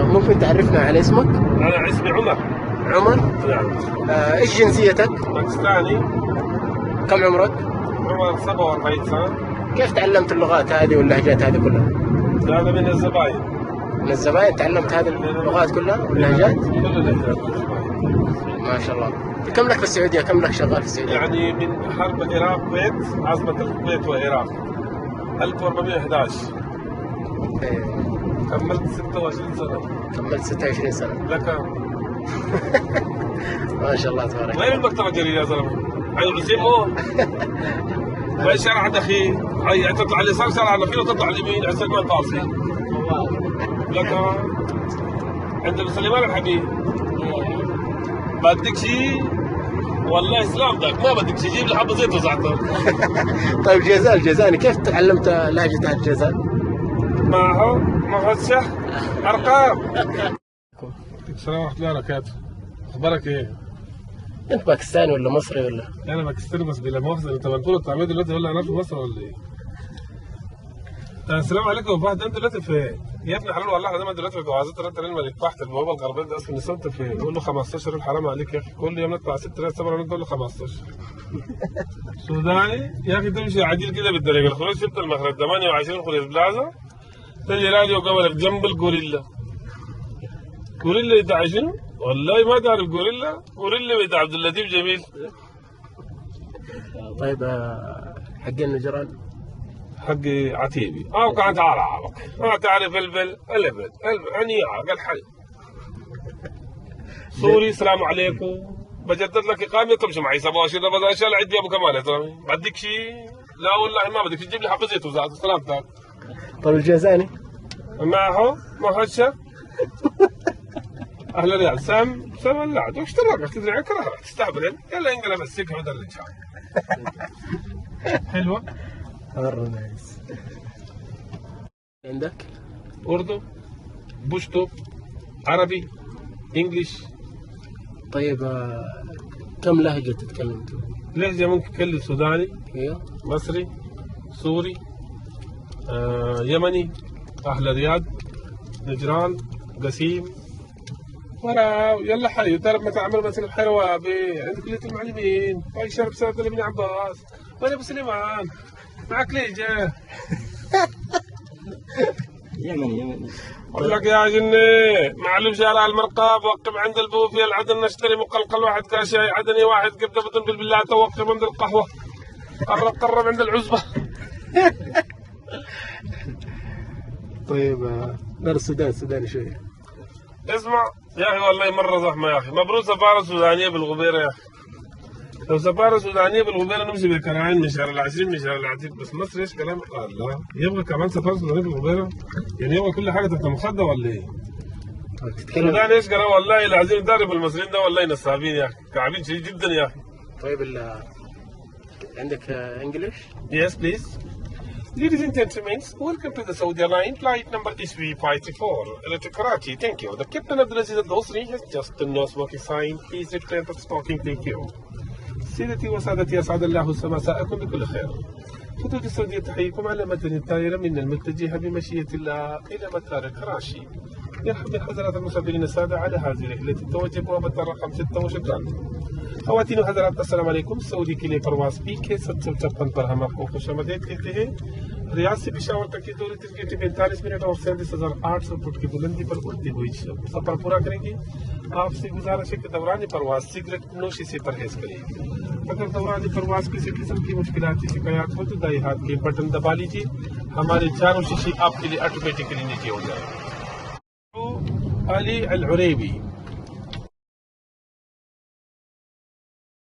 ممكن تعرفنا على اسمك؟ أنا اسمي عمر. عمر؟ نعم. ايش جنسيتك؟ باكستاني. كم عمرك؟ عمر 47 سنة. كيف تعلمت اللغات هذه واللهجات هذه كلها؟ هذا من الزباين. من الزباين تعلمت هذه اللغات كلها واللهجات؟ كل اللهجات. ما شاء الله. كم لك في السعودية؟ كم لك شغال في السعودية؟ يعني من حرب العراق كويت، عاصمة الكويت والعراق 1411. إيه. كملت 26 سنة. كملت 26 سنة. لك. ما شاء الله تبارك الله. وين المكتبة الجديدة يا زلمة؟ عند العزيمة. وين شارع دخيل؟ هي تطلع اليسار شارع دخيل وتطلع اليمين على سلمان طارسي. لك. عند ابو سليمان الحبيب. بدك شيء؟ والله اسلام داك ما بدك شيء، جيب لي حبه زيت وزعتر. طيب الجازاني كيف تعلمت لهجة الجازان؟ معه مغشة ارقام. السلام ورحمة الله وبركاته. اخبارك ايه؟ انت باكستاني ولا مصري ولا؟ انا باكستاني بس بلا مؤاخذة. انت منقول الطعمية دلوقتي ولا انا في مصر ولا ايه؟ السلام عليكم. فهد انت دلوقتي في يا ابن حلال والله انا دلوقتي في وعزات رد الملك تحت البوابه الغربيه ده اصلا نسيت في يقول له 15 الحرام عليك يا اخي. كل يوم نطلع 6000 7 نقول له 15. سوداني يا اخي تمشي عديل كده بالطريق الخروج شفت المخرج 28 خليج بلازا تجي راديو قبلك جنب الغوريلا. غوريلا بتاع شنو؟ والله ما تعرف غوريلا؟ غوريلا بتاع عبد اللطيف جميل. طيب حق النجران حقي عتيبي او كانت عرعبك ما تعرف البل عنيعة قال حي. سوري السلام عليكم بجدد لك اقامه تمشي معي 27 رمضان ان شاء الله عندي ابو كمال يا زلمه. بدك شيء؟ لا والله ما بدك تجيب لي حبه زيت وزعتر سلامتك. طيب الجازاني معه مهشة. اهلا ريال سام ولعت وش تراك تدري كره تستهبل يلا انقلب السكه ودرج ان شاء الله. حلوه. مرة نايس. عندك؟ اردو بوشتو عربي انجليش. طيب كم لهجة تتكلم؟ لهجة ممكن تتكلم سوداني. ايوه. مصري سوري يمني أهل رياض نجران قسيم ورا يلا حي تعرف ما تعمل مثل الحلوة عند كلية المعلمين هاي شرب سنة ابن عباس وين ابو سليمان معك ليه جاه. يمني. اقول لك يا جني معلم شارع المرقاب وقف عند البوفيه العدن نشتري مقلقل واحد كاشاي عدني واحد كبده بطن بالله توقف عند القهوه قرب عند العزبه. طيب نار السوداني شوية. اسمع يا اخي والله مره زحمه يا اخي. مبروك سفاره سودانيه بالغبيره يا اخي. لو سفاره سودانيه بالغبيره نمشي بالكراعين من شهر العشرين من شهر العتيق بس مصر ايش كلام؟ الله يبغى كمان سفاره سودانيه بالغبيره يعني يبغى كل حاجه تحت مخده ولا ايه؟ السودان ايش كلام والله العظيم دارب المصريين ده والله نصابين يا اخي كعبين شديد جدا يا اخي. طيب عندك انجلش؟ Yes please. Ladies and gentlemen, welcome to the Saudi Airlines flight number SV54 to Karachi. Thank you. The captain of the Aziz Al-Dosri has just the no smoking sign. Please return to smoking. Thank you. سيدتي وسادتي أسعد الله مساءكم بكل خير. حدود السعودية تحييكم على متن الطائرة من المتجهة بمشيئة الله إلى مطار كراشي. يرحب بحضرات المسافرين السادة على هذه الرحلة التوجه بمطار رقم 6 وشكرا. خواتين وحضرات السلام عليكم. سعودي के लिए प्रवास PK 756 पर हम आपको खुशामदीद कहते हैं। रियाद से पेशावर तक की दूरी 3 घंटे 45 मिनट और 37,800 फुट की बुलंदी पर उड़ती हुई सफर पूरा करेंगे। आपसे गुजारिश है कि दौरान प्रवास सिगरेट नोशी से परहेज करें। अगर दौरान प्रवास किसी किस्म की मुश्किलात की शिकायत हो तो दाएं हाथ के बटन दबा लीजिए। हमारे चारों शीशे आपके लिए ऑटोमेटिकली नीचे हो जाएंगे। अली अल-उरैबी